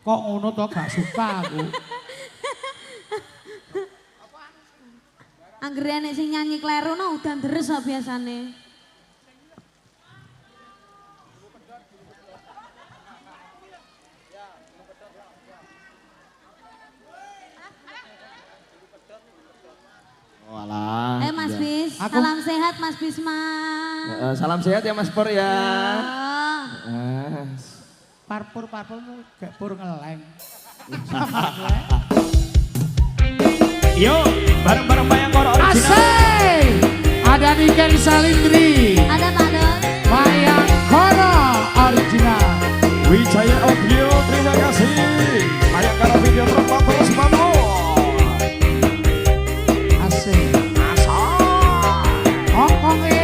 Kok ngono to gak suka aku. Anggere nek sing nyanyi kleru no udan deres kok biasane. Walah. Mas Bis, Aku... salam sehat Mas Bisma. Salam sehat ya Mas Pur ya. Parpur gak pur ngeleng. Yo, bareng-bareng Bayangkara original. Asik! Ada Niken Salindri. Ada Pak Don. Bayangkara original. Wijaya Audio, terima kasih. Bayangkara Video Terbang terus bangun. Asik. Okonge.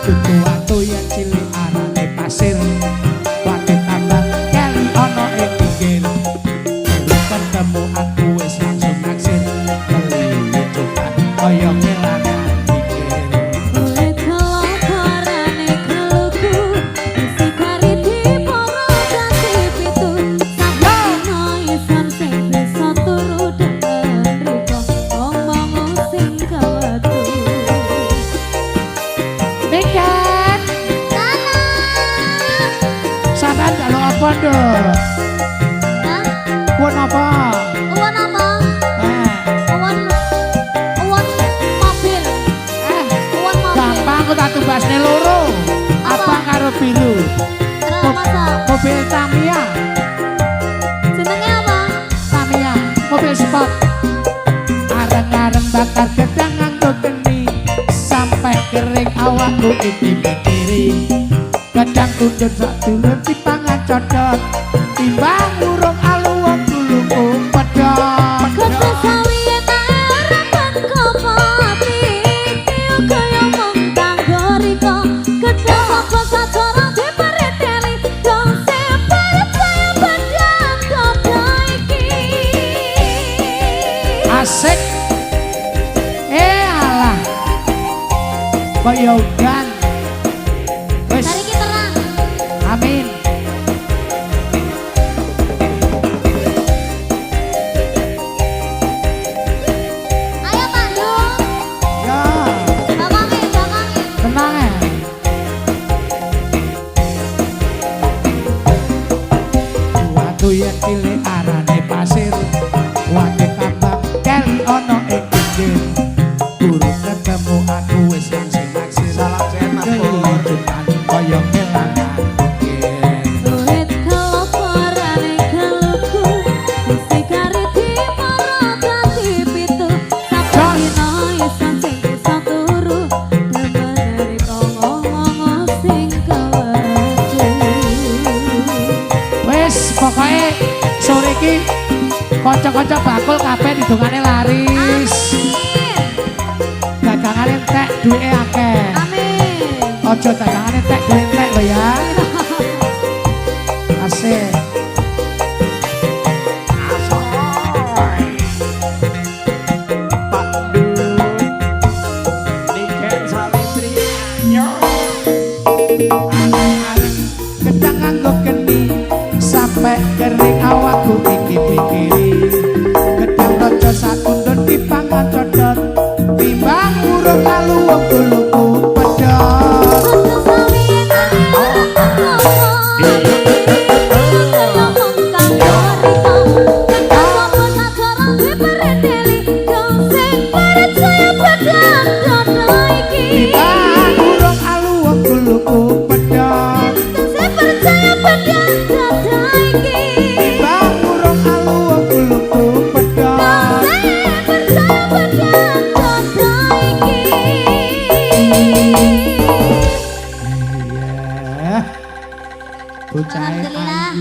Tutu watu yang cilik arane pasir. Wate tambah kali ono ing pinggir. Terus ketemu aku wis langsung naksir. Kelili coba kaya kelangan pikir. Kulit keloporane keluku, isi kari di poro ganti pitu. Sabino isan sing bisa turu dengan riko, ngomong sing kewetu. Niken, sampean kalau apa nduk? Hah? Pun apa? Uwan apa? Uwan mobil. Uwan mobil. Gampang aku tak tumbasne loro. Apa karo biru? Kenapa masa? Mobil Tamiya. Jenenge apa? Tamiya, mobil sport. Areng-areng bakar gedang nganggo geni. Sampai kering awakku iki mikiri. Gedang tundun sak dulur dipangan codot. Timbang urung aluwong duluku pedot. Kata sawi enak kopati, tiyo kaya mentang goriko. Kata apa sacara dipereteli, dong separet saya badan dodo iki. Asik. Alah. Kaya udan. Wes, Mari kita terang. amin. Ayo Pak Dung, Ya, belakangin. tenang ya. Watu yang cilik arane pasir. Wate kambang keli ono ing pinggir. Burung ketemu aku wis langsung naksir. Salam sehat Mas Pur. Kelilijutan kaya kelangan pikir. Kulit keloporane keluku, isi kari di poro ganti pitu. Sabino isan sing bisa turu, demen riko ngomong sing kewetu. Wis pokoknya sore iki kanca-kanca bakul kabeh didongane laris. Dagangane entek duwike akeh. Amin. Aja dagangane entek duwe entek lho ya. Asik. Niken Salindri. Yo. Gedang nganggo geni sampai kering awakku iki pikiri. Gedang raja satundun dipangan codot. Timbang urung lalu wong duluku pedot. Kata sawi enak kopati, tiyo kaya mentang goriko. Kata apa sacara dipereteli, dong separet saya badan dodo iki. Timbang urung alu wong duluku pedot. Saya percaya pada dada iki. Timbang urung alu wong duluku pedot. Saya percaya pada dada iki. Iya. Bocah Alhamdulillah.